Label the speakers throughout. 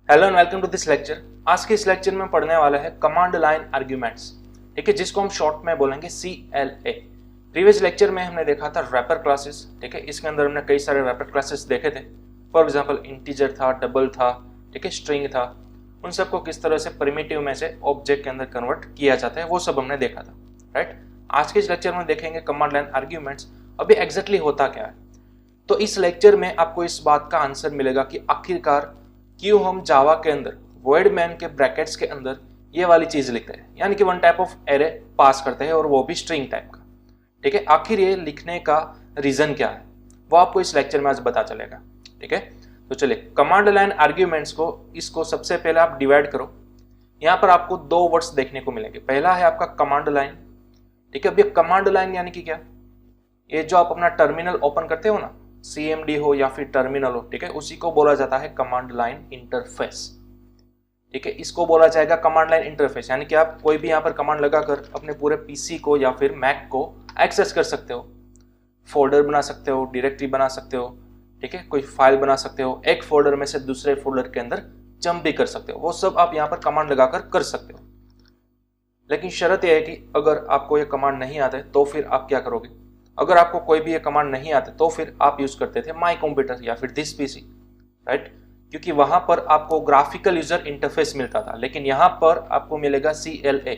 Speaker 1: Hello and welcome to this lecture. आज के इस लेक्चर में पढ़ने वाला है कमांड लाइन आर्ग्यूमेंट्स, ठीक है, जिसको हम शॉर्ट में बोलेंगे CLA। प्रीवियस लेक्चर में हमने देखा था रैपर क्लासेस, ठीक है। इसके अंदर हमने कई सारे रैपर क्लासेस देखे थे। फॉर एग्जांपल इंटीजर था, डबल था, ठीक है, स्ट्रिंग था। उन सबको किस तरह से प्रिमिटिव में से ऑब्जेक्ट के अंदर कन्वर्ट किया जाता है वो सब हमने देखा था, राइट। आज के इस लेक्चर में देखेंगे कमांड लाइन आर्ग्यूमेंट्स अभी एग्जैक्टली होता क्या है। तो इस लेक्चर में आपको इस बात का आंसर मिलेगा कि आखिरकार क्यों हम जावा के अंदर वॉइड मैन के ब्रैकेट्स के अंदर ये वाली चीज लिखते हैं, यानी कि वन टाइप ऑफ एरे पास करते हैं और वो भी स्ट्रिंग टाइप का, ठीक है। आखिर ये लिखने का रीजन क्या है वो आपको इस लेक्चर में आज पता चलेगा, ठीक है। तो चलिए कमांड लाइन आर्ग्यूमेंट्स को इसको सबसे पहले आप डिवाइड करो। यहाँ पर आपको दो वर्ड्स देखने को मिलेंगे। पहला है आपका कमांड लाइन, ठीक है। अब ये कमांड लाइन यानी कि क्या, ये जो आप अपना टर्मिनल ओपन करते हो ना, CMD हो या फिर टर्मिनल हो, ठीक है, उसी को बोला जाता है कमांड लाइन इंटरफेस, ठीक है। इसको बोला जाएगा कमांड लाइन इंटरफेस, यानी कि आप कोई भी यहाँ पर कमांड लगाकर अपने पूरे PC को या फिर मैक को एक्सेस कर सकते हो, फोल्डर बना सकते हो, डायरेक्टरी बना सकते हो, ठीक है, कोई फाइल बना सकते हो, एक फोल्डर में से दूसरे फोल्डर के अंदर जंप भी कर सकते हो। वो सब आप यहाँ पर कमांड लगाकर कर सकते हो। लेकिन शर्त यह है कि अगर आपको ये कमांड नहीं आता है तो फिर आप क्या करोगे। अगर आपको कोई भी ये कमांड नहीं आते तो फिर आप यूज करते थे माई कंप्यूटर या फिर दिस PC, राइट, क्योंकि वहां पर आपको ग्राफिकल यूजर इंटरफेस मिलता था। लेकिन यहाँ पर आपको मिलेगा CLA,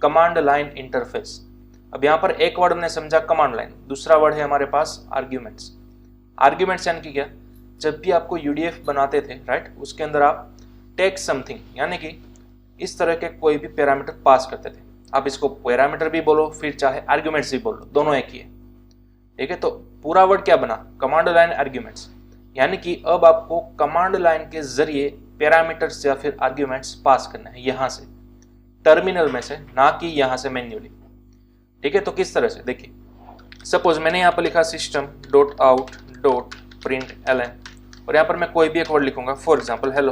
Speaker 1: कमांड लाइन इंटरफेस। अब यहाँ पर एक वर्ड हमने समझा कमांड लाइन, दूसरा वर्ड है हमारे पास आर्ग्यूमेंट्स। आर्ग्यूमेंट्स यानी कि क्या, जब भी आपको UDF बनाते थे, राइट, उसके अंदर आप टेक समथिंग यानी कि इस तरह के कोई भी पैरामीटर पास करते थे। आप इसको पैरामीटर भी बोलो फिर चाहे आर्ग्यूमेंट्स भी बोलो, दोनों एक ही है, ठीक है। तो पूरा वर्ड क्या बना, कमांड लाइन आर्ग्यूमेंट्स, यानी कि अब आपको कमांड लाइन के जरिए पैरामीटर्स या फिर आर्ग्यूमेंट्स पास करना है यहाँ से टर्मिनल में से, ना कि यहाँ से मैन्युअली, ठीक है। तो किस तरह से, देखिए सपोज मैंने यहाँ पर लिखा system.out.println और यहाँ पर मैं कोई भी एक वर्ड लिखूंगा, फॉर एग्जाम्पल हेलो,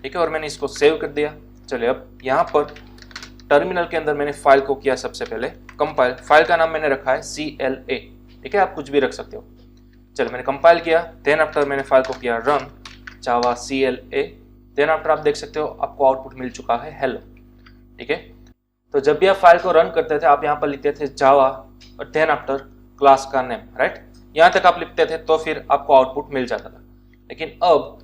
Speaker 1: ठीक है, और मैंने इसको सेव कर दिया। चलिए अब यहाँ पर टर्मिनल के अंदर मैंने फाइल को किया सबसे पहले कंपाइल। फाइल का नाम मैंने रखा है CLA, ठीक है, आप कुछ भी रख सकते हो। चलो मैंने कंपाइल किया, देन आफ्टर मैंने फाइल को किया रन जावा CLA, देन आफ्टर आप देख सकते हो आपको आउटपुट मिल चुका है हेलो, ठीक है। तो जब भी आप फाइल को रन करते थे आप यहाँ पर लिखते थे जावा और देन आफ्टर क्लास का नेम, राइट, यहाँ तक आप लिखते थे तो फिर आपको आउटपुट मिल जाता था। लेकिन अब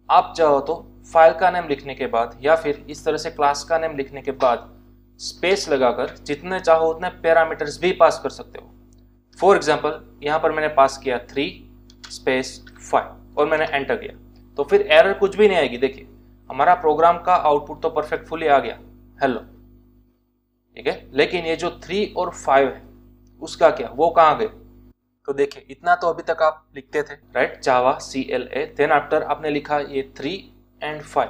Speaker 1: आप चाहो तो फाइल का नेम लिखने के बाद या फिर इस तरह से क्लास का नेम लिखने के बाद स्पेस लगाकर जितने चाहो उतने पैरामीटर्स भी पास कर सकते हो। फॉर एग्जाम्पल यहाँ पर मैंने पास किया 3 स्पेस 5 और मैंने एंटर किया, तो फिर एरर कुछ भी नहीं आएगी। देखिए हमारा प्रोग्राम का आउटपुट तो परफेक्टफुली आ गया हेलो, ठीक है। लेकिन ये जो 3 और 5 है उसका क्या, वो कहाँ गए। तो देखिए इतना तो अभी तक आप लिखते थे, राइट, जावा CLA, देन आफ्टर आपने लिखा ये 3 एंड 5।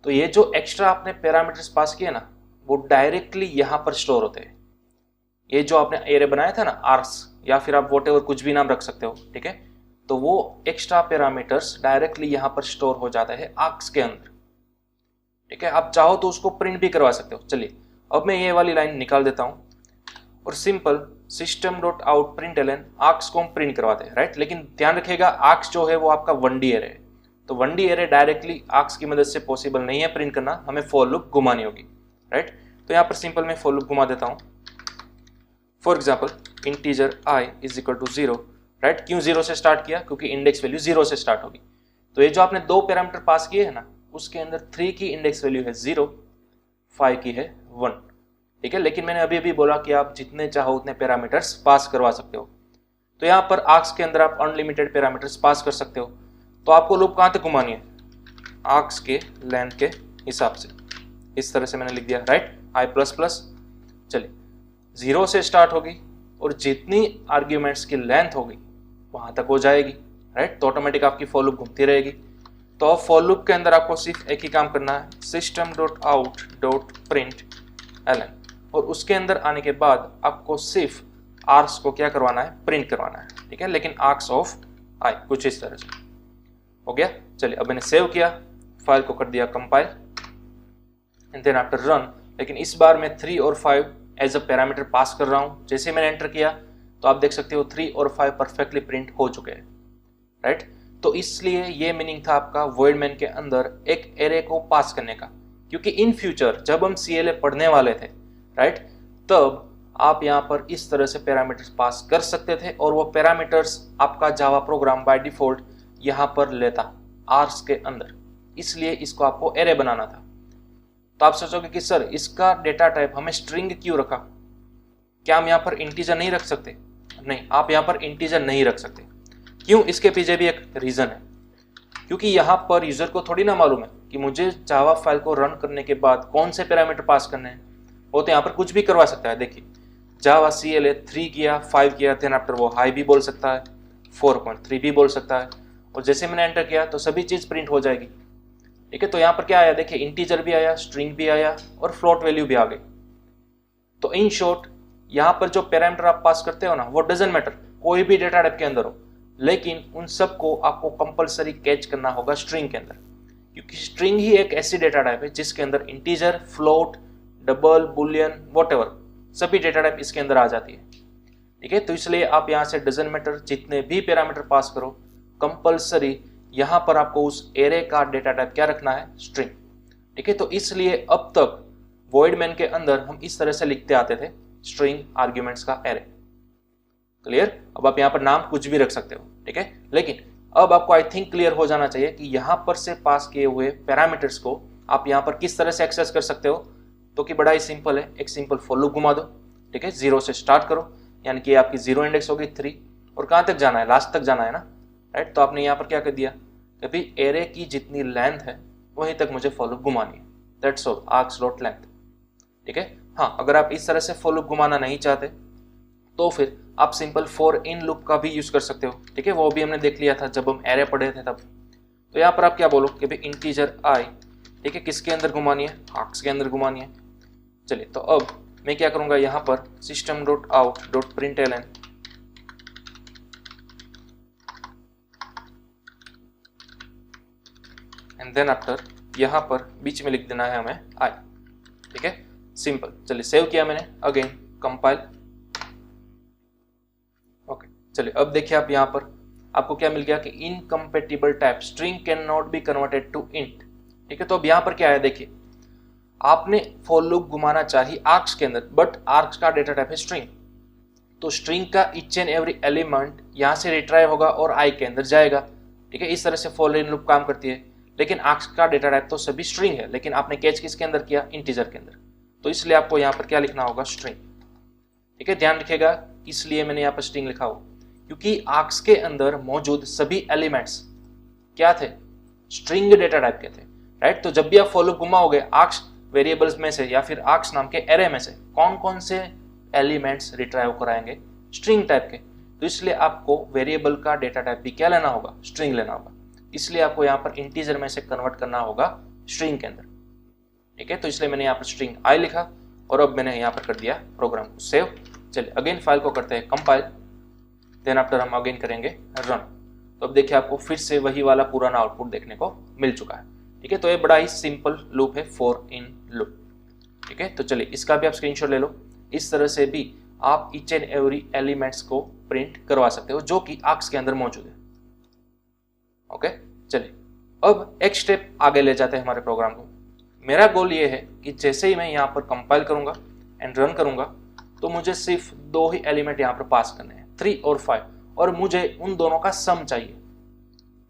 Speaker 1: तो ये जो एक्स्ट्रा आपने पैरामीटर्स पास किए ना वो डायरेक्टली यहाँ पर स्टोर होते हैं। ये जो आपने एरे बनाया था ना आर्क्स या फिर आप वॉटेवर कुछ भी नाम रख सकते हो, ठीक है, तो वो एक्स्ट्रा पैरामीटर्स डायरेक्टली यहाँ पर स्टोर हो जाता है आर्क्स के अंदर, ठीक है। आप चाहो तो उसको प्रिंट भी करवा सकते हो। चलिए अब मैं ये वाली लाइन निकाल देता हूँ और सिंपल system.out.println आर्क्स को हम प्रिंट करवाते हैं, राइट। लेकिन ध्यान रखिएगा आर्क्स जो है वो आपका 1D एरे है, तो 1D एरे डायरेक्टली आर्क्स की मदद से पॉसिबल नहीं है प्रिंट करना, हमें फॉर लूप घुमानी होगी, राइट। तो यहाँ पर सिंपल मैं फॉर लूप घुमा देता हूँ। For example integer i is equal to 0, right. क्यों 0 से स्टार्ट किया, क्योंकि इंडेक्स वैल्यू 0 से स्टार्ट होगी। तो ये जो आपने दो पैरामीटर पास किए हैं ना उसके अंदर 3 की इंडेक्स वैल्यू है 0, 5 की है 1, ठीक है। लेकिन मैंने अभी बोला कि आप जितने चाहो उतने पैरामीटर्स पास करवा सकते हो। तो यहाँ पर आर्क्स के अंदर आप अनलिमिटेड पैरामीटर्स पास कर सकते हो। तो आपको लूप कहाँ तक घुमानी है, आर्क्स के लेंथ के हिसाब से। इस तरह से मैंने लिख दिया, राइट, i++। चलिए 0 से स्टार्ट होगी और जितनी आर्ग्यूमेंट्स की लेंथ होगी वहां तक हो जाएगी, राइट। तो ऑटोमेटिक आपकी फॉर लूप घूमती रहेगी। तो फॉर लूप के अंदर आपको सिर्फ एक ही काम करना है, system.out.println, और उसके अंदर आने के बाद आपको सिर्फ आर्क्स को क्या करवाना है, प्रिंट करवाना है, ठीक है। लेकिन आर्क्स ऑफ i कुछ इस तरह से हो गया। चलिए अब मैंने सेव किया, फाइल को कर दिया compile and then after run. लेकिन इस बार मैं 3 और 5 एज अ पैरामीटर पास कर रहा हूं। जैसे मैंने एंटर किया तो आप देख सकते हो 3 और 5 परफेक्टली प्रिंट हो चुके हैं, राइट। तो इसलिए ये मीनिंग था आपका वॉइड मेन के अंदर एक एरे को पास करने का, क्योंकि इन फ्यूचर जब हम CLA पढ़ने वाले थे, राइट, तब आप यहाँ पर इस तरह से पैरामीटर्स पास कर सकते थे और वो पैरामीटर्स आपका जावा प्रोग्राम बाय डिफॉल्ट यहाँ पर लेता आर्स के अंदर, इसलिए इसको आपको एरे बनाना था। तो आप सोचोगे कि सर इसका डेटा टाइप हमें स्ट्रिंग क्यों रखा, क्या हम यहाँ पर इंटीजर नहीं रख सकते? नहीं, आप यहाँ पर इंटीजर नहीं रख सकते। क्यों? इसके पीछे भी एक रीजन है, क्योंकि यहाँ पर यूजर को थोड़ी ना मालूम है कि मुझे जावा फाइल को रन करने के बाद कौन से पैरामीटर पास करने हैं। वो तो यहाँ पर कुछ भी करवा सकता है। देखिए, जावा CLA 3 किया, 5 किया, देन आफ्टर वो हाई भी बोल सकता है, 4.3 भी बोल सकता है, और जैसे मैंने एंटर किया तो सभी चीज प्रिंट हो जाएगी। ठीक है, तो यहाँ पर क्या आया, देखिए इंटीजर भी आया, स्ट्रिंग भी आया और फ्लोट वैल्यू भी आ गई। तो इन शॉर्ट यहाँ पर जो पैरामीटर आप पास करते हो ना, वो डजंट मैटर, कोई भी डेटा टाइप के अंदर हो, लेकिन उन सबको आपको कंपलसरी कैच करना होगा स्ट्रिंग के अंदर, क्योंकि स्ट्रिंग ही एक ऐसी डेटा टाइप है जिसके अंदर integer, float, double, Boolean, whatever सभी डेटा टाइप इसके अंदर आ जाती है। ठीक है, तो इसलिए आप यहाँ से डजंट मैटर जितने भी पैरामीटर पास करो, कंपलसरी यहाँ पर आपको उस एरे का डेटा टाइप क्या रखना है, स्ट्रिंग। ठीक है, तो इसलिए अब तक वॉइड मेन के अंदर हम इस तरह से लिखते आते थे, स्ट्रिंग आर्ग्यूमेंट्स का एरे। क्लियर? अब आप यहाँ पर नाम कुछ भी रख सकते हो, ठीक है, लेकिन अब आपको आई थिंक क्लियर हो जाना चाहिए कि यहाँ पर से पास किए हुए पैरामीटर्स को आप यहाँ पर किस तरह से एक्सेस कर सकते हो। तो कि बड़ा ही सिंपल है, एक सिंपल फॉर लूप घुमा दो। ठीक है, 0 से स्टार्ट करो, यानी कि आपकी 0 इंडेक्स होगी 3, और कहाँ तक जाना है, लास्ट तक जाना है ना, राइट। तो आपने यहाँ पर क्या कर दिया कि भाई एरे की जितनी लेंथ है वहीं तक मुझे फॉर लूप घुमानी है, that's all, arcs dot length. ठीक है, हाँ, अगर आप इस तरह से फॉर लूप घुमाना नहीं चाहते तो फिर आप सिंपल फॉर इन लूप का भी यूज कर सकते हो। ठीक है, वो भी हमने देख लिया था जब हम एरे पढ़े थे तब। तो यहाँ पर आप क्या बोलो कि भाई इंटीजर आई, ठीक है, किसके अंदर घुमानी है, आर्क्स के अंदर घुमानी है। चलिए, तो अब मैं क्या करूंगा, यहाँ पर system dot out dot println and then after यहाँ पर बीच में लिख देना है हमें आई। ठीक है, सिंपल। चलिए, सेव किया मैंने, अगेन कंपाइल। ओके, चलिए अब देखिए आप यहाँ पर आपको क्या मिल गया कि incompatible type string can not be converted to int. ठीक है, तो अब यहाँ पर क्या है, देखिए आपने फॉर लूप घुमाना चाहिए आर्क्स के अंदर, बट आर्क्स का डेटा टाइप है स्ट्रिंग, तो स्ट्रिंग का ईच एंड एवरी एलिमेंट यहाँ से रिट्राइव होगा और आई के अंदर जाएगा। ठीक है, इस तरह से फॉर इन लूप काम करती है, लेकिन आर्क्स का डेटा टाइप तो सभी स्ट्रिंग है, लेकिन आपने कैच किसके अंदर किया, इंटीजर के अंदर, तो इसलिए आपको यहाँ पर क्या लिखना होगा, स्ट्रिंग। ठीक है, ध्यान रखिएगा इसलिए मैंने यहाँ पर स्ट्रिंग लिखा हो, क्योंकि आर्क्स के अंदर मौजूद सभी एलिमेंट्स क्या थे, स्ट्रिंग डेटा टाइप के थे, राइट। तो जब भी आप फॉर लूप घुमाओगे आर्क्स वेरिएबल्स में से या फिर आर्क्स नाम के एरे में से कौन कौन से एलिमेंट्स रिट्राइव कराएंगे, स्ट्रिंग टाइप के, तो इसलिए आपको वेरिएबल का डेटा टाइप भी क्या लेना होगा, स्ट्रिंग लेना होगा, इसलिए आपको यहाँ पर इंटीजर में से कन्वर्ट करना होगा स्ट्रिंग के अंदर। ठीक है, तो इसलिए मैंने यहाँ पर स्ट्रिंग आई लिखा और अब मैंने यहाँ पर कर दिया प्रोग्राम को सेव। चलिए अगेन फाइल को करते हैं कंपाइल, देन आफ्टर हम अगेन करेंगे रन। तो अब देखिए आपको फिर से वही वाला पुराना आउटपुट देखने को मिल चुका है। ठीक है, तो ये बड़ा ही सिंपल लूप है, फॉर इन लूप। ठीक है, तो चलिए इसका भी आप स्क्रीनशॉट ले लो। इस तरह से भी आप ईच एंड एवरी एलिमेंट्स को प्रिंट करवा सकते हो जो कि आर्क्स के अंदर मौजूद है। ओके, चलिए अब एक स्टेप आगे ले जाते हैं हमारे प्रोग्राम को। मेरा गोल ये है कि जैसे ही मैं यहाँ पर कंपाइल करूंगा एंड रन करूंगा तो मुझे सिर्फ 2 ही एलिमेंट यहाँ पर पास करने हैं, 3 और 5, और मुझे उन दोनों का सम चाहिए।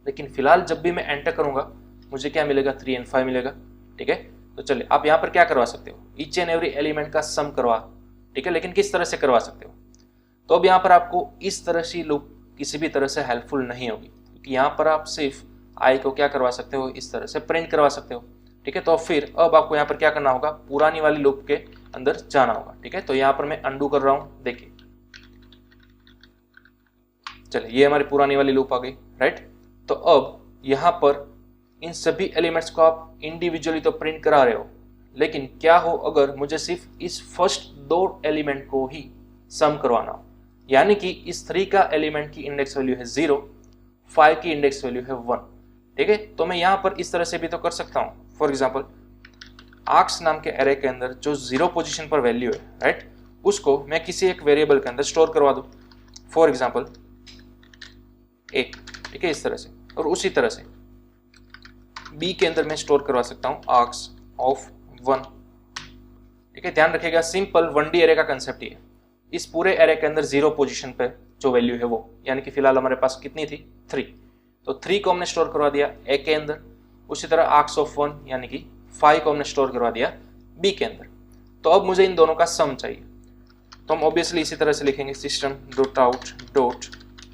Speaker 1: लेकिन फिलहाल जब भी मैं एंटर करूंगा मुझे क्या मिलेगा, 3 और 5 मिलेगा। ठीक है, तो चलिए आप यहाँ पर क्या करवा सकते हो, ईच एंड एवरी एलिमेंट का सम करवा। ठीक है, लेकिन किस तरह से करवा सकते हो, तो अब यहाँ पर आपको इस तरह से लूप किसी भी तरह से हेल्पफुल नहीं होगी, क्योंकि यहाँ पर आप सिर्फ आई को क्या करवा सकते हो, इस तरह से प्रिंट करवा सकते हो। ठीक है, तो फिर अब आपको यहाँ पर क्या करना होगा, पुरानी वाली लूप के अंदर जाना होगा। ठीक है, तो यहाँ पर मैं अंडू कर रहा हूँ, देखिए चलिए ये हमारी पुरानी वाली लूप आ गई, राइट। तो अब यहाँ पर इन सभी एलिमेंट्स को आप इंडिविजुअली तो प्रिंट करा रहे हो, लेकिन क्या हो अगर मुझे सिर्फ इस फर्स्ट 2 एलिमेंट को ही सम करवाना हो, यानी कि इस 3 का एलिमेंट की इंडेक्स वैल्यू है 0, 5 की इंडेक्स वैल्यू है 1। ठीक है, तो मैं यहाँ पर इस तरह से भी तो कर सकता हूँ। फॉर एग्जाम्पल आर्क्स नाम के एरे के अंदर जो 0 पोजीशन पर वैल्यू है, राइट, उसको मैं किसी एक वेरिएबल के अंदर स्टोर करवा दूँ, फॉर एग्जाम्पल 1। ठीक है, इस तरह से, और उसी तरह से बी के अंदर मैं स्टोर करवा सकता हूँ आर्क्स ऑफ 1। ठीक है, ध्यान रखिएगा सिंपल 1D एरे का कंसेप्ट ही है। इस पूरे एरे के अंदर 0 पोजीशन पे जो वैल्यू है वो, यानी कि फिलहाल हमारे पास कितनी थी 3, तो 3 को हमने स्टोर करवा दिया ए के अंदर। उसी तरह आर्क्स ऑफ 1 यानी कि 5 को हमने स्टोर करवा दिया बी के अंदर। तो अब मुझे इन दोनों का सम चाहिए, तो हम ऑब्वियसली इसी तरह से लिखेंगे system dot out dot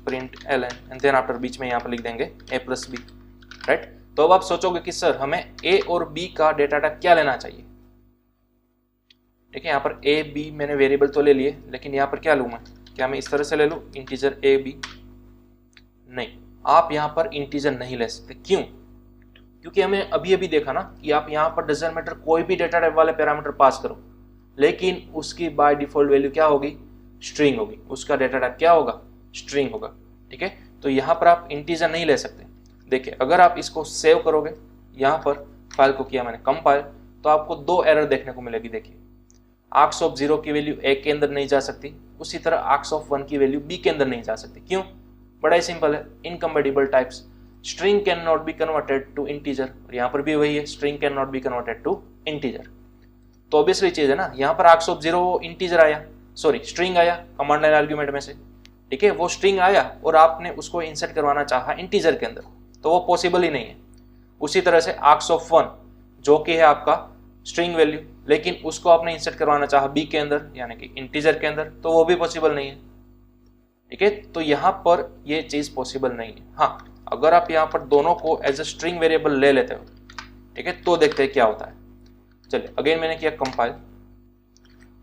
Speaker 1: print L N and then after बीच में यहाँ पर लिख देंगे ए प्लस बी, राइट। तो अब आप सोचोगे कि सर हमें ए और बी का डेटा टाइप क्या लेना चाहिए। ठीक है, यहाँ पर ए बी मैंने वेरिएबल तो ले लिए, लेकिन यहाँ पर क्या लूँ मैं, क्या मैं इस तरह से ले लूँ इंटीजर ए बी? नहीं, आप यहाँ पर इंटीजर नहीं ले सकते। क्यों? क्योंकि हमें अभी अभी देखा ना कि आप यहाँ पर डजंट मैटर कोई भी डेटा टाइप वाले पैरामीटर पास करो, लेकिन उसकी बाय डिफॉल्ट वैल्यू क्या होगी, स्ट्रिंग होगी। उसका डेटा टाइप क्या होगा, स्ट्रिंग होगा। ठीक है, तो यहाँ पर आप इंटीजर नहीं ले सकते। देखिए अगर आप इसको सेव करोगे, यहाँ पर फाइल को किया मैंने कंपाइल, तो आपको 2 एरर देखने को मिलेगी। देखिए आर्क्स ऑफ 0 की वैल्यू ए के अंदर नहीं जा सकती, उसी तरह आर्क्स ऑफ 1 की वैल्यू बी के अंदर नहीं जा सकती। क्यों? बड़ा ही सिंपल है, incompatible types. String can not be converted to integer, और यहाँ पर भी वही है, string can not be converted to integer. तो ऑब्वियसली चीज है ना, यहाँ पर आर्क्स ऑफ 0 इंटीजर आया, सॉरी स्ट्रिंग आया कमांड लाइन आर्गुमेंट में से। ठीक है, वो स्ट्रिंग आया और आपने उसको इंसर्ट करवाना चाहा इंटीजर के अंदर, तो वो पॉसिबल ही नहीं है। उसी तरह से आर्क्स ऑफ 1 जो कि है आपका स्ट्रिंग वैल्यू, लेकिन उसको आपने इंसर्ट करवाना चाहा बी के अंदर यानी कि इंटीजर के अंदर, तो वो भी पॉसिबल नहीं है। ठीक है, तो यहाँ पर ये चीज पॉसिबल नहीं है। हाँ, अगर आप यहाँ पर दोनों को एज अ स्ट्रिंग वेरिएबल ले लेते हो, ठीक है, तो देखते हैं क्या होता है। चलिए अगेन मैंने किया कंपाइल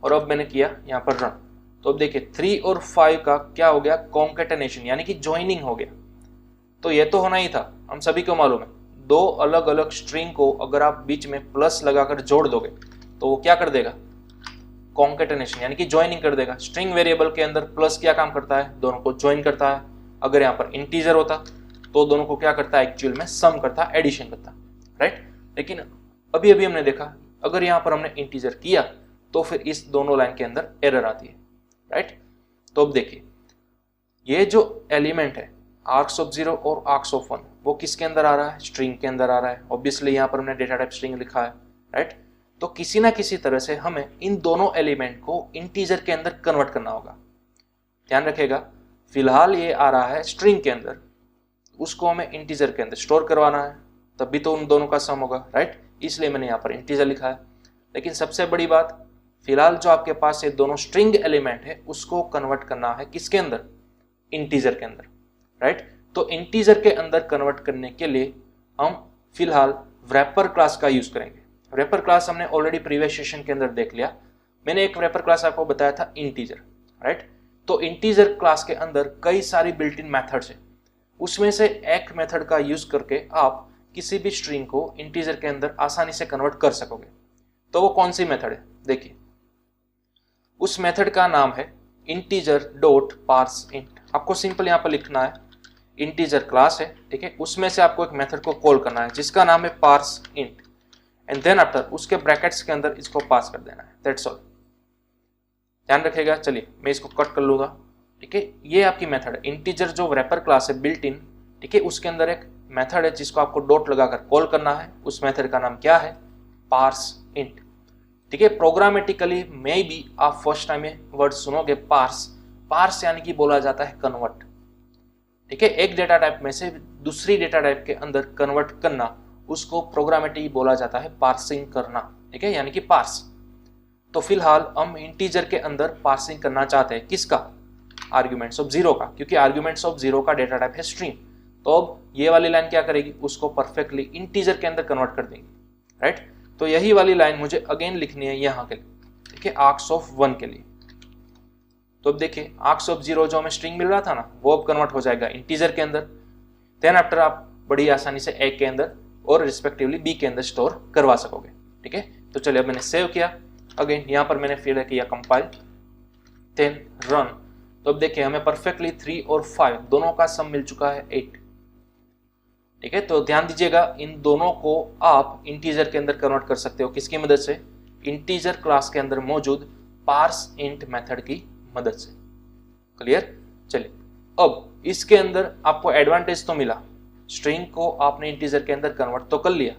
Speaker 1: और अब मैंने किया यहाँ पर रन। तो अब देखिए 3 और 5 का क्या हो गया, कॉन्केटेनेशन यानी कि ज्वाइनिंग हो गया। तो ये तो होना ही था, हम सभी को मालूम है। 2 अलग अलग स्ट्रिंग को अगर आप बीच में प्लस लगाकर जोड़ दोगे तो वो क्या कर देगा, कॉन्केटेनेशन यानी कि ज्वाइनिंग कर देगा। स्ट्रिंग वेरिएबल के अंदर प्लस क्या काम करता है, दोनों को ज्वाइन करता है। अगर यहाँ पर इंटीजर होता तो दोनों को क्या करता है, एक्चुअल में सम करता, एडिशन करता, राइट। लेकिन अभी अभी हमने देखा अगर यहाँ पर हमने इंटीजर किया तो फिर इस दोनों लाइन के अंदर एरर आती है, राइट। तो अब देखिए ये जो एलिमेंट है आर्क्स ऑफ 0 और आर्क्स ऑफ 1 वो किसके अंदर आ रहा है, स्ट्रिंग के अंदर आ रहा है। ऑब्वियसली यहाँ पर हमने डेटा टाइप स्ट्रिंग लिखा है, राइट। तो किसी ना किसी तरह से हमें इन दोनों एलिमेंट को इंटीजर के अंदर कन्वर्ट करना होगा। ध्यान रखिएगा फिलहाल ये आ रहा है स्ट्रिंग के अंदर, उसको हमें इंटीजर के अंदर स्टोर करवाना है, तब भी तो उन दोनों का सम होगा, राइट। इसलिए मैंने यहाँ पर इंटीजर लिखा है। लेकिन सबसे बड़ी बात, फिलहाल जो आपके पास ये दोनों स्ट्रिंग एलिमेंट है उसको कन्वर्ट करना है किसके अंदर, इंटीजर के अंदर, राइट। तो इंटीजर के अंदर कन्वर्ट करने के लिए हम फिलहाल wrapper क्लास का यूज करेंगे। wrapper क्लास हमने ऑलरेडी प्रीवियस सेशन के अंदर देख लिया। मैंने एक wrapper क्लास आपको बताया था इंटीजर, राइट। तो इंटीजर क्लास के अंदर कई सारी बिल्ट इन मेथड्स है, उसमें से एक मेथड का यूज करके आप किसी भी स्ट्रिंग को इंटीजर के अंदर आसानी से कन्वर्ट कर सकोगे। तो वो कौन सी मेथड है, देखिए उस मेथड का नाम है इंटीजर डॉट पार्स इंट। आपको सिंपल यहाँ पर लिखना है इंटीजर क्लास है, ठीक है, उसमें से आपको एक मेथड को कॉल करना है जिसका नाम है parse int and then after उसके ब्रैकेट्स के अंदर इसको पास कर देना है, दैट्स ऑल। ध्यान रखिएगा। चलिए मैं इसको कट कर लूंगा, ठीक है। ये आपकी मेथड है इंटीजर जो रैपर क्लास है बिल्ट इन, ठीक है, उसके अंदर एक मेथड है जिसको आपको डॉट लगाकर कॉल करना है। उस मेथड का नाम क्या है, पार्स इंट, ठीक है। प्रोग्रामेटिकली मे बी आप फर्स्ट टाइम में वर्ड सुनोगे पार्स, पार्स यानी कि बोला जाता है कन्वर्ट, ठीक है। एक डेटा टाइप में से दूसरी डेटा टाइप के अंदर कन्वर्ट करना, उसको प्रोग्रामेटिक बोला जाता है पार्सिंग करना, ठीक है, यानी कि पार्स। तो फिलहाल हम इंटीजर के अंदर पार्सिंग करना चाहते हैं किसका, आर्ग्यूमेंट्स ऑफ 0 का, क्योंकि आर्ग्यूमेंट्स ऑफ 0 का डेटा टाइप है स्ट्रिंग। तो अब ये वाली लाइन क्या करेगी, उसको परफेक्टली इंटीजर के अंदर कन्वर्ट कर देंगे, राइट। तो यही वाली लाइन मुझे अगेन लिखनी है यहाँ के लिए, ठीक है, आर्क्स ऑफ 1 के लिए। तो अब देखिए आर्क्स ऑफ 0 जो हमें स्ट्रिंग मिल रहा था ना, वो अब कन्वर्ट हो जाएगा इंटीजर के अंदर। देन आफ्टर आप बड़ी आसानी से ए के अंदर और रिस्पेक्टिवली बी के अंदर स्टोर करवा सकोगे, ठीक है। तो चलिए अब मैंने सेव किया, अगेन यहाँ पर मैंने फिर किया कंपाइल, देन रन। तो अब देखिए हमें परफेक्टली 3 और 5 दोनों का सम मिल चुका है 8, ठीक है। तो ध्यान दीजिएगा इन दोनों को आप इंटीजर के अंदर कन्वर्ट कर सकते हो किसकी मदद से, इंटीजर क्लास के अंदर मौजूद पार्स इंट मेथड की मदद से। क्लियर। चलिए अब इसके अंदर आपको एडवांटेज तो मिला, स्ट्रिंग को आपने इंटीजर के अंदर कन्वर्ट तो कर लिया,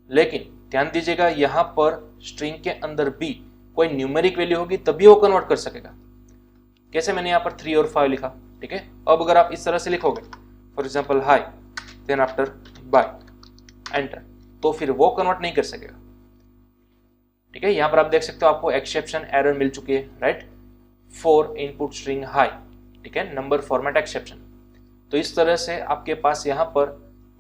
Speaker 1: लेकिन ध्यान दीजिएगा यहाँ पर स्ट्रिंग के अंदर भी कोई न्यूमेरिक वैल्यू होगी तभी वो कन्वर्ट कर सकेगा। कैसे? मैंने यहाँ पर 3 और 5 लिखा, ठीक है। अब अगर आप इस तरह से लिखोगे, for example hi then after bye enter, तो फिर वो कन्वर्ट नहीं कर सकेगा, ठीक है। यहाँ पर आप देख सकते हो आपको एक्सेप्शन एरर मिल चुकी है, right, for input string high, ठीक है, नंबर फॉर्मेट एक्सेप्शन। तो इस तरह से आपके पास यहाँ पर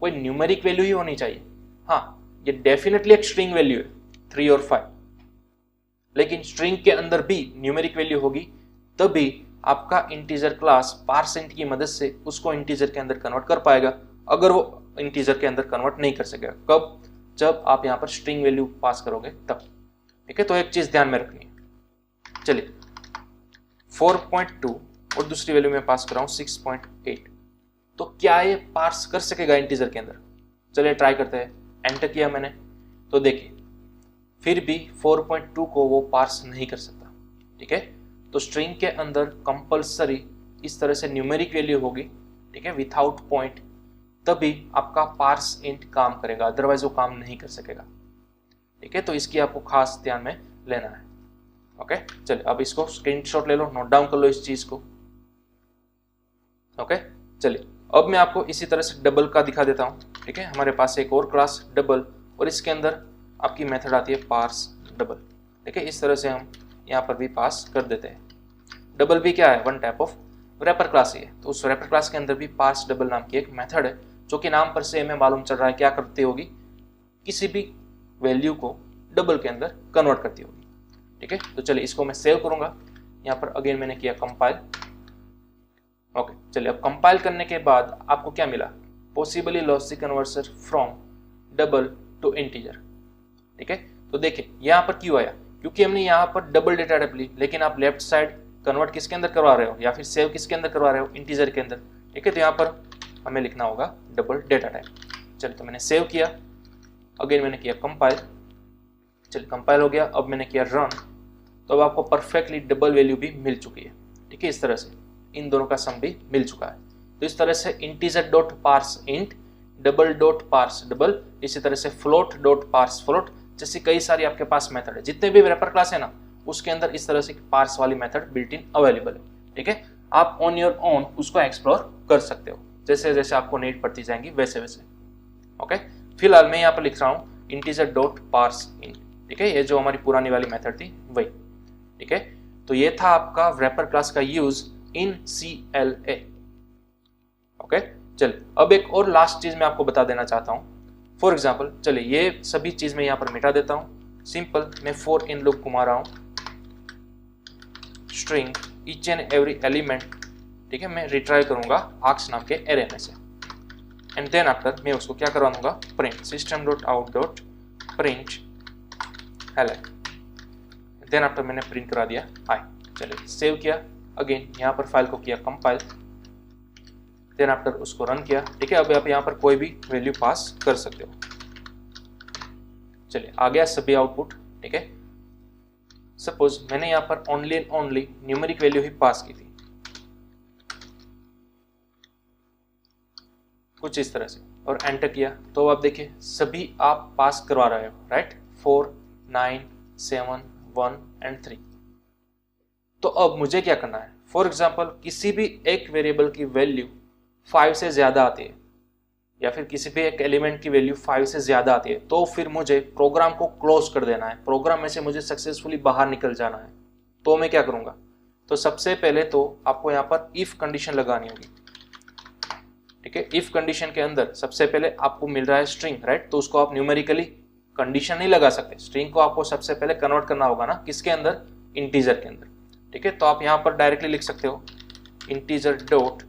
Speaker 1: कोई न्यूमेरिक वैल्यू ही होनी चाहिए। हाँ, ये डेफिनेटली एक स्ट्रिंग वैल्यू है 3 और 5, लेकिन स्ट्रिंग के अंदर भी न्यूमेरिक वैल्यू होगी तभी आपका इंटीजर क्लास पार्सेंट की मदद से उसको इंटीजर के अंदर कन्वर्ट कर पाएगा। अगर वो इंटीजर के अंदर कन्वर्ट नहीं कर सकेगा, कब? जब आप यहाँ पर स्ट्रिंग वैल्यू पास करोगे तब, ठीक है। तो एक चीज ध्यान में रखनी है। चलिए 4.2 और दूसरी वैल्यू में पास कर रहा हूँ 6.8, तो क्या ये पार्स कर सकेगा इंटीजर के अंदर? चलिए ट्राई करते हैं। एंटर किया मैंने, तो देखिए फिर भी 4.2 को वो पार्स नहीं कर सकता, ठीक है। तो स्ट्रिंग के अंदर कंपल्सरी इस तरह से न्यूमेरिक वैल्यू होगी, ठीक है, विथआउट पॉइंट, तभी आपका पार्स इंट काम करेगा, अदरवाइज वो काम नहीं कर सकेगा, ठीक है। तो इसकी आपको खास ध्यान में लेना है। ओके, चलिए अब इसको स्क्रीनशॉट ले लो, नोट डाउन कर लो इस चीज को। ओके, चलिए अब मैं आपको इसी तरह से डबल का दिखा देता हूँ, ठीक है। हमारे पास एक और क्लास डबल, और इसके अंदर आपकी मेथड आती है पार्स डबल, ठीक है। इस तरह से हम यहाँ पर भी पास कर देते हैं। डबल भी क्या है? One type of wrapper class ही है। तो उस रैपर क्लास के अंदर भी पार्स डबल नाम की एक मेथड है, जो कि नाम पर से हमें मालूम चल रहा है क्या करती होगी, किसी भी वैल्यू को डबल के अंदर कन्वर्ट करती होगी, ठीक है। तो चलिए इसको मैं सेव करूंगा। यहाँ पर अगेन मैंने किया कंपाइल। ओके, चलिए अब कंपाइल करने के बाद आपको क्या मिला? Possibly logic converter from double two integer, ठीक है। तो देखिए यहाँ पर क्यों आया? क्योंकि हमने यहाँ पर डबल डेटा टाइप ली, लेकिन आप लेफ्ट साइड कन्वर्ट किसके अंदर करवा रहे हो या फिर सेव किसके अंदर करवा रहे हो? इंटीजर के अंदर, ठीक है। तो यहाँ पर हमें लिखना होगा डबल डेटा टाइप। चलिए तो मैंने सेव किया, अगेन मैंने किया कंपाइल। चलिए कंपाइल हो गया, अब मैंने किया रन, तो अब आपको परफेक्टली डबल वैल्यू भी मिल चुकी है, ठीक है। इस तरह से इन दोनों का सम भी मिल चुका है। तो इस तरह से integer dot parse int, double dot parse double, इसी तरह से फ्लोट डॉट पार्स फ्लोट, जैसी कई सारी आपके पास मेथड है। जितने भी रैपर क्लास है ना, उसके अंदर इस तरह से पार्स वाली मेथड बिल्ट इन अवेलेबल है, ठीक है। आप ऑन योर ओन उसको एक्सप्लोर कर सकते हो, जैसे जैसे आपको नीड पड़ती जाएंगी वैसे वैसे। ओके, फिलहाल मैं यहाँ पर लिख रहा हूँ इंटीजर डॉट पार्स इंट, ठीक है। ये जो हमारी पुरानी वाली मेथड थी वही, ठीक है। तो ये था आपका रैपर क्लास का यूज इन CLA। ओके, चलिए अब एक और लास्ट चीज मैं आपको बता देना चाहता हूँ। फॉर एग्जाम्पल, चलिए ये सभी चीज मैं यहाँ पर मिटा देता हूँ। सिंपल मैं फॉर इन लूप घुमा रहा हूँ, string each and every element, ठीक है, मैं रिट्राई करूंगा आर्क्स नाम के एरे में से, एंड देन आफ्टर मैं उसको क्या करवा दूंगा? Print system dot out dot print hello, then after मैंने प्रिंट करा दिया हाय। चलिए सेव किया, अगेन यहाँ पर फाइल को किया कंपाइल, देन आफ्टर उसको रन किया, ठीक है। अब आप यहाँ पर कोई भी वैल्यू पास कर सकते हो। चलिए आ गया सभी आउटपुट, ठीक है। सपोज मैंने यहाँ पर only and only numeric value ही पास की थी, कुछ इस तरह से, और एंटर किया, तो आप देखिए सभी आप पास करवा रहे हो, राइट, 4, 9, 7, 1 एंड 3। तो अब मुझे क्या करना है? फॉर एग्जाम्पल किसी भी एक वेरिएबल की वैल्यू 5 से ज्यादा आती है, या फिर किसी भी एक एलिमेंट की वैल्यू 5 से ज्यादा आती है, तो फिर मुझे प्रोग्राम को क्लोज कर देना है, प्रोग्राम में से मुझे सक्सेसफुली बाहर निकल जाना है। तो मैं क्या करूंगा? तो सबसे पहले तो आपको यहाँ पर इफ कंडीशन लगानी होगी, ठीक है। इफ कंडीशन के अंदर सबसे पहले आपको मिल रहा है स्ट्रिंग, राइट, तो उसको आप न्यूमेरिकली कंडीशन नहीं लगा सकते। स्ट्रिंग को आपको सबसे पहले कन्वर्ट करना होगा ना, किसके अंदर? इंटीजर के अंदर, ठीक है। तो आप यहाँ पर डायरेक्टली लिख सकते हो इंटीजर डॉट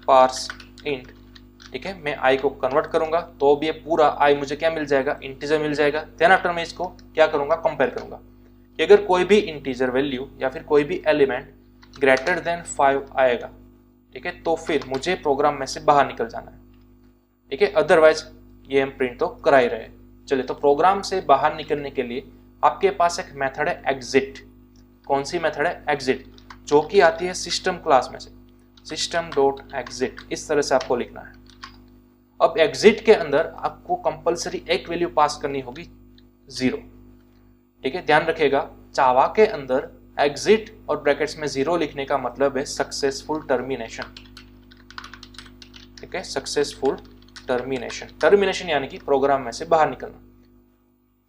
Speaker 1: पार्स इंट, ठीक है। मैं आई को कन्वर्ट करूंगा, तो अब ये पूरा आई मुझे क्या मिल जाएगा? इंटीजर मिल जाएगा। देन आफ्टर मैं इसको क्या करूंगा? कंपेयर करूंगा कि अगर कोई भी इंटीजर वैल्यू या फिर कोई भी एलिमेंट ग्रेटर देन 5 आएगा, ठीक है, तो फिर मुझे प्रोग्राम में से बाहर निकल जाना है, ठीक है। अदरवाइज ये हम प्रिंट तो करा ही रहे। चलिए, तो प्रोग्राम से बाहर निकलने के लिए आपके पास एक मेथड है एग्जिट। कौन सी मेथड है? एग्जिट, जो कि आती है सिस्टम क्लास में से, सिस्टम डॉट एग्जिट। इस तरह से आपको लिखना है। अब एग्जिट के अंदर आपको कंपलसरी एक वैल्यू पास करनी होगी 0। ठीक है, ध्यान रखिएगा जावा के अंदर एग्जिट और ब्रैकेट्स में 0 लिखने का मतलब है सक्सेसफुल टर्मिनेशन। ठीक है, सक्सेसफुल टर्मिनेशन यानी कि प्रोग्राम में से बाहर निकलना।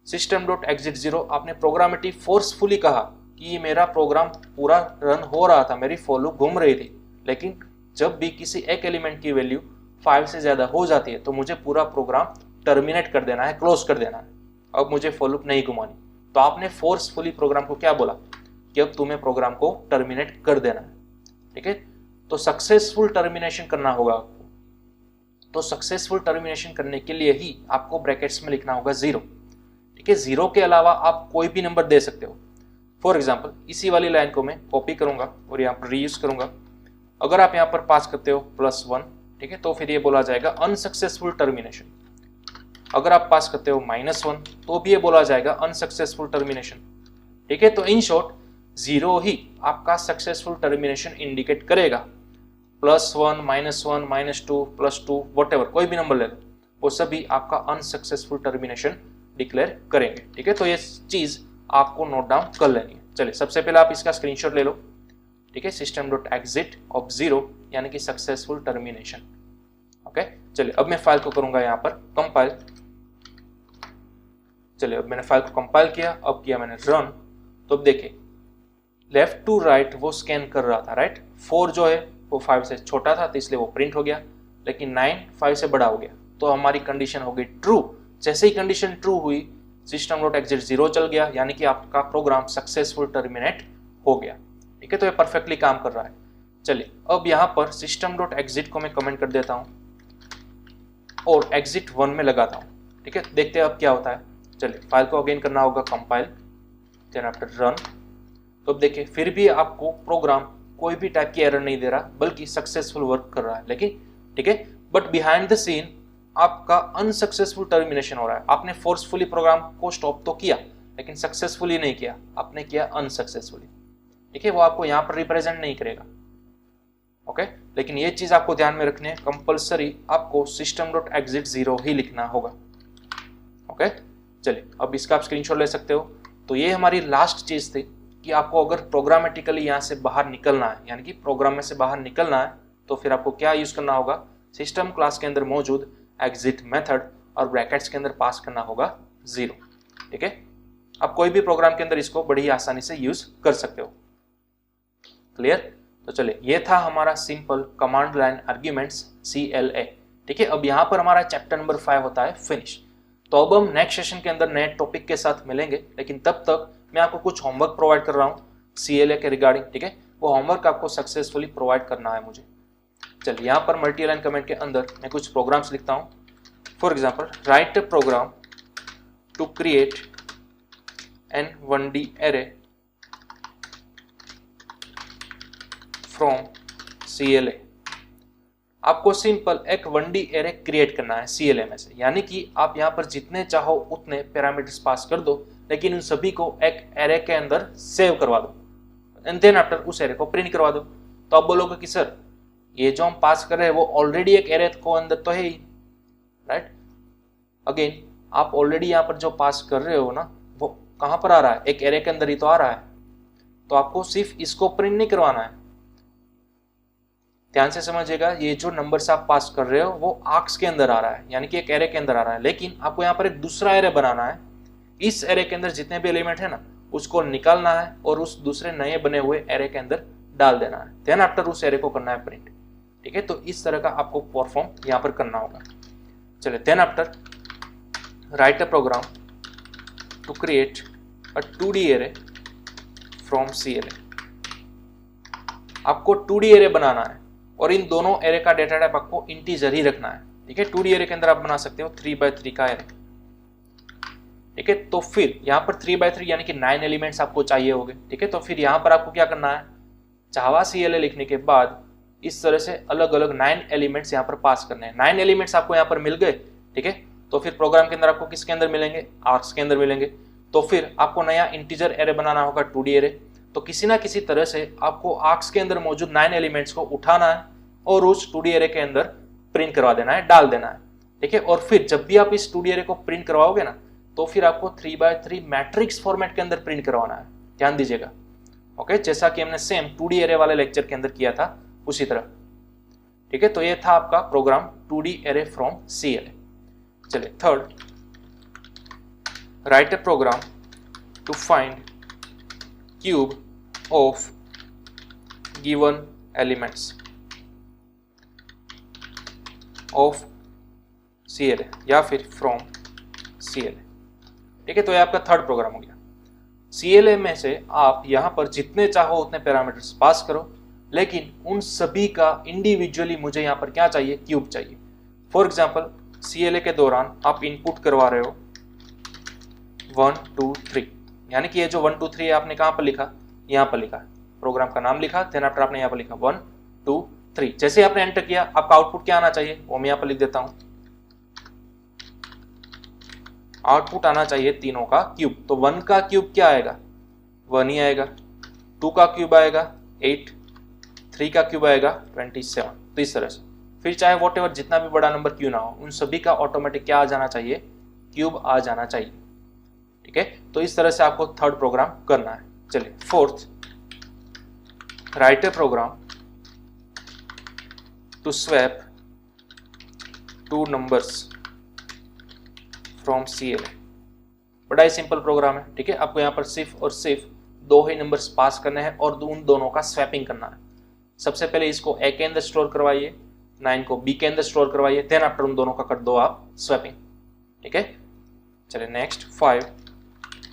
Speaker 1: सिस्टम डॉट एग्जिट 0 आपने प्रोग्रामेटिव फोर्सफुली कहा कि ये मेरा प्रोग्राम पूरा रन हो रहा था, मेरी फॉर लूप घूम रही थी, लेकिन जब भी किसी एक एलिमेंट की वैल्यू 5 से ज्यादा हो जाती है तो मुझे पूरा प्रोग्राम टर्मिनेट कर देना है, क्लोज कर देना है। अब मुझे फॉर लूप नहीं घुमानी। तो आपने फोर्सफुली प्रोग्राम को क्या बोला कि अब तुम्हें प्रोग्राम को टर्मिनेट कर देना है। ठीक है, तो सक्सेसफुल टर्मिनेशन करना होगा आपको। तो सक्सेसफुल टर्मिनेशन करने के लिए ही आपको ब्रैकेट्स में लिखना होगा 0। ठीक है, 0 के अलावा आप कोई भी नंबर दे सकते हो। फॉर एग्जाम्पल इसी वाली लाइन को मैं कॉपी करूंगा और यहाँ पर रीयूज करूंगा। अगर आप यहाँ पर पास करते हो +1, ठीक है, तो फिर ये बोला जाएगा अनसक्सेसफुल टर्मिनेशन। अगर आप पास करते हो -1 तो भी ये बोला जाएगा अनसक्सेसफुल टर्मिनेशन। ठीक है, तो इन शॉर्ट 0 ही आपका सक्सेसफुल टर्मिनेशन इंडिकेट करेगा। +1, -1, -2, +2 वॉटेवर कोई भी नंबर ले लो, वो सभी आपका अनसक्सेसफुल टर्मिनेशन डिक्लेयर करेंगे। ठीक है, तो ये चीज आपको नोट डाउन कर लेनी है। चलिए सबसे पहले आप इसका स्क्रीनशॉट ले लो। ठीक है, सिस्टम डॉट एग्जिट ऑफ 0 यानी कि सक्सेसफुल टर्मिनेशन। ओके, चलिए अब मैं फाइल को करूंगा यहाँ पर कंपाइल। चलिए अब मैंने फाइल को कंपाइल किया, अब किया मैंने रन। तो अब देखिए लेफ्ट टू राइट वो स्कैन कर रहा था, राइट। 4 जो है वो 5 से छोटा था तो इसलिए वो प्रिंट हो गया, लेकिन 9 5 से बड़ा हो गया, तो हमारी कंडीशन हो गई ट्रू। जैसे ही कंडीशन ट्रू हुई सिस्टम डॉट एग्जिट 0 चल गया, यानी कि आपका प्रोग्राम सक्सेसफुल टर्मिनेट हो गया। ठीक है, तो ये परफेक्टली काम कर रहा है। चलिए अब यहाँ पर सिस्टम डॉट एग्जिट को मैं कमेंट कर देता हूँ और एग्जिट 1 में लगाता हूँ। ठीक है, देखते हैं अब क्या होता है। चलिए फाइल को अगेन करना होगा कंपाइल, देन आफ्टर रन। तो अब देखिए फिर भी आपको प्रोग्राम कोई भी टाइप की एरर नहीं दे रहा, बल्कि सक्सेसफुल वर्क कर रहा है। लेकिन ठीक है, बट बिहाइंड द सीन आपका अनसक्सेसफुल टर्मिनेशन हो रहा है। आपने फोर्सफुली प्रोग्राम को स्टॉप तो किया, लेकिन सक्सेसफुली नहीं किया, आपने किया अनसक्सेसफुली। ठीक है, वो आपको यहाँ पर रिप्रेजेंट नहीं करेगा। ओके, लेकिन ये चीज आपको ध्यान में रखनी है, कंपल्सरी आपको सिस्टम डॉट एग्जिट 0 ही लिखना होगा। ओके, चलिए अब इसका आप स्क्रीनशॉट ले सकते हो। तो ये हमारी लास्ट चीज थी कि आपको अगर प्रोग्रामेटिकली यहाँ से बाहर निकलना है, यानी कि प्रोग्राम में से बाहर निकलना है, तो फिर आपको क्या यूज करना होगा, सिस्टम क्लास के अंदर मौजूद एग्जिट मेथड और ब्रैकेट्स के अंदर पास करना होगा 0। ठीक है, आप कोई भी प्रोग्राम के अंदर इसको बड़ी आसानी से यूज कर सकते हो। क्लियर? तो चलिए ये था हमारा simple command line arguments CLA। ठीक है, अब यहाँ पर हमारा चैप्टर नंबर 5 होता है फिनिश। तो अब हम नेक्स्ट सेशन के अंदर नए टॉपिक के साथ मिलेंगे, लेकिन तब तक मैं आपको कुछ होमवर्क प्रोवाइड कर रहा हूँ CLA के रिगार्डिंग। ठीक है, वो होमवर्क आपको सक्सेसफुली प्रोवाइड करना है मुझे। चलिए यहाँ पर मल्टी लाइन कमेंट के अंदर मैं कुछ प्रोग्राम्स लिखता हूँ। For example write a program to create an 1D array from CLA। आपको सिंपल एक 1D एरे क्रिएट करना है CLA में से, यानी कि आप यहाँ पर जितने चाहो उतने पैरामीटर्स पास कर दो, लेकिन उन सभी को एक एरे के अंदर सेव करवा दो एंड देन आफ्टर उस एरे को प्रिंट करवा दो। तो आप बोलोगे कि सर ये जो हम पास कर रहे हैं वो ऑलरेडी एक एरे को अंदर तो है ही, राइट। अगेन आप ऑलरेडी यहाँ पर जो पास कर रहे हो ना, वो कहाँ पर आ रहा है, एक एरे के अंदर ही तो आ रहा है। तो आपको सिर्फ इसको प्रिंट नहीं करवाना है, ध्यान से समझिएगा। ये जो नंबर्स आप पास कर रहे हो वो आर्क्स के अंदर आ रहा है, यानी कि एक एरे के अंदर आ रहा है, लेकिन आपको यहाँ पर एक दूसरा एरे बनाना है। इस एरे के अंदर जितने भी एलिमेंट है ना, उसको निकालना है और उस दूसरे नए बने हुए एरे के अंदर डाल देना है, देन आफ्टर उस एरे को करना है प्रिंट। ठीक है, तो इस तरह का आपको परफॉर्म यहाँ पर करना होगा। चलिए then after write a program to create a 2D array from CLA। आपको 2D एरे बनाना है और इन दोनों एरे का डेटा टाइप आपको इंटीजर ही रखना है। ठीक है, 2D एरे के अंदर आप बना सकते हो 3x3 का एरे। ठीक है, तो फिर यहाँ पर 3x3 यानी कि 9 एलिमेंट्स आपको चाहिए होंगे। ठीक है, तो फिर यहाँ पर आपको क्या करना है, जावा CLA लिखने के बाद इस तरह से अलग अलग 9 एलिमेंट्स यहाँ पर पास करने हैं। 9 एलिमेंट्स आपको यहाँ पर मिल गए। ठीक है, तो फिर प्रोग्राम के अंदर आपको किसके अंदर मिलेंगे, आर्क्स के अंदर मिलेंगे। तो फिर आपको नया इंटीजर एरे बनाना होगा 2D एरे। तो किसी ना किसी तरह से आपको आर्क्स के अंदर मौजूद 9 एलिमेंट्स को उठाना है और उस 2D एरे के अंदर प्रिंट करवा देना है, डाल देना है। ठीक है। और फिर जब भी आप इस 2D एरे को प्रिंट करवाओगे ना, तो फिर आपको 3x3 मैट्रिक्स फॉर्मेट के अंदर प्रिंट करवाना है, ध्यान दीजिएगा। ओके, जैसा कि हमने सेम 2D एरे वाले लेक्चर के अंदर किया था उसी तरह। ठीक है, तो ये था आपका program 2D array from CLA। चलिए third, write a program to find cube of given elements of CLA या फिर फ्रॉम CLA। ठीक है, तो ये आपका थर्ड प्रोग्राम हो गया। CLA में से आप यहां पर जितने चाहो उतने पैरामीटर्स पास करो, लेकिन उन सभी का इंडिविजुअली मुझे यहां पर क्या चाहिए, क्यूब चाहिए। फॉर एग्जांपल CLA के दौरान आप इनपुट करवा रहे हो 1 2 3, यानी कि ये जो 1 2 3 है आपने कहां पर लिखा, यहां पर लिखा, प्रोग्राम का नाम लिखा, देन आफ्टर आपने यहां पर लिखा 1 2 3। जैसे आपने एंटर किया आपका आउटपुट क्या आना चाहिए, वो मैं यहां पर लिख देता हूं। आउटपुट आना चाहिए तीनों का क्यूब। तो 1 का क्यूब क्या आएगा, 1 ही आएगा। 2 का क्यूब आएगा 8, 3 का क्यूब आएगा 27। तो इस तरह से फिर चाहे वॉट एवर जितना भी बड़ा नंबर क्यों ना हो, उन सभी का ऑटोमेटिक क्या आ जाना चाहिए, क्यूब आ जाना चाहिए। ठीक है, तो इस तरह से आपको थर्ड प्रोग्राम करना है। चलिए fourth, write a program to swap 2 numbers from CLA। बड़ा ही सिंपल प्रोग्राम है। ठीक है, आपको यहाँ पर सिर्फ और सिर्फ 2 ही नंबर्स पास करने हैं और उन दोनों का स्वैपिंग करना है। सबसे पहले इसको A के अंदर स्टोर करवाइए, 9 को B के अंदर स्टोर करवाइए, देन आफ्टर उन दोनों का कर दो आप स्वैपिंग। ठीक है, चलिए next 5,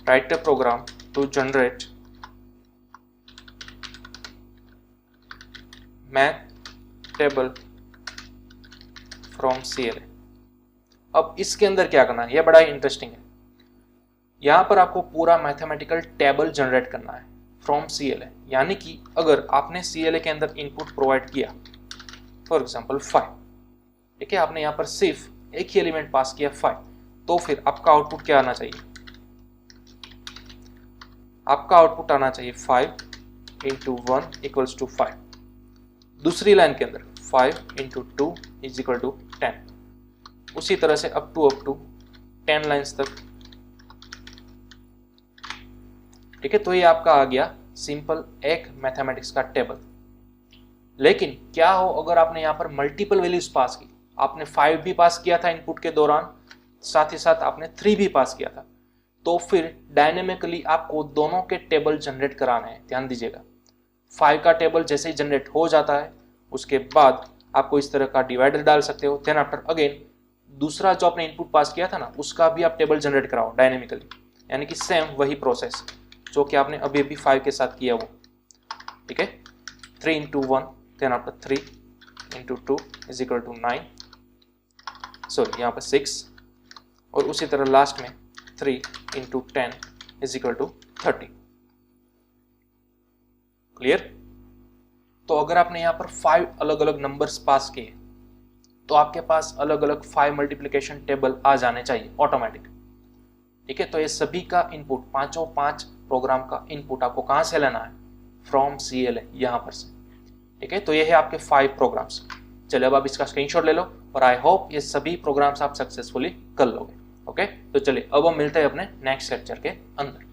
Speaker 1: write a program to generate math table from CLA। अब इसके अंदर क्या करना है, यह बड़ा ही इंटरेस्टिंग है। यहां पर आपको पूरा मैथमेटिकल टेबल जनरेट करना है फ्रॉम CLA। यानी कि अगर आपने CLA के अंदर इनपुट प्रोवाइड किया, फॉर एग्जांपल 5, ठीक है, आपने यहां पर सिर्फ एक ही एलिमेंट पास किया 5, तो फिर आपका आउटपुट क्या आना चाहिए, आपका आउटपुट आना चाहिए 5 इंटू 1 इक्वल्स टू 5। दूसरी लाइन के अंदर 5 इंटू 2 इज इक्वल टू 10। उसी तरह से अप टू 10 लाइंस तक। ठीक है, तो ये आपका आ गया सिंपल एक मैथमेटिक्स का टेबल। लेकिन क्या हो अगर आपने यहाँ पर मल्टीपल वैल्यूज पास की, आपने 5 भी पास किया था इनपुट के दौरान, साथ ही साथ आपने 3 भी पास किया था, तो फिर डायनेमिकली आपको दोनों के टेबल जनरेट कराने हैं। ध्यान दीजिएगा, 5 का टेबल जैसे ही जनरेट हो जाता है उसके बाद आपको इस तरह का डिवाइडर डाल सकते हो। देन आफ्टर अगेन दूसरा जो आपने इनपुट पास किया था ना, उसका भी आप टेबल जनरेट कराओ डायनेमिकली, यानी कि सेम वही प्रोसेस जो कि आपने अभी अभी 5 के साथ किया वो। ठीक है, 3 into 1 then after 3 into 2 is equal to 9, sorry यहाँ पर 6, और उसी तरह लास्ट में 3 into 10 is equal to 30। Clear? तो अगर आपने यहाँ पर 5 अलग अलग नंबर्स पास किए तो आपके पास अलग अलग 5 मल्टीप्लिकेशन टेबल आ जाने चाहिए ऑटोमेटिक। ठीक है, तो ये सभी का इनपुट, 5 प्रोग्राम का इनपुट आपको कहां से लेना है, फ्रॉम CLA, यहां पर से। ठीक है, तो ये है आपके 5 प्रोग्राम्स। चलिए अब आप इसका स्क्रीनशॉट ले लो और आई होप ये सभी प्रोग्राम्स आप सक्सेसफुली कर लोगे। ओके, तो चलिए अब हम मिलते हैं अपने नेक्स्ट लेक्चर के अंदर।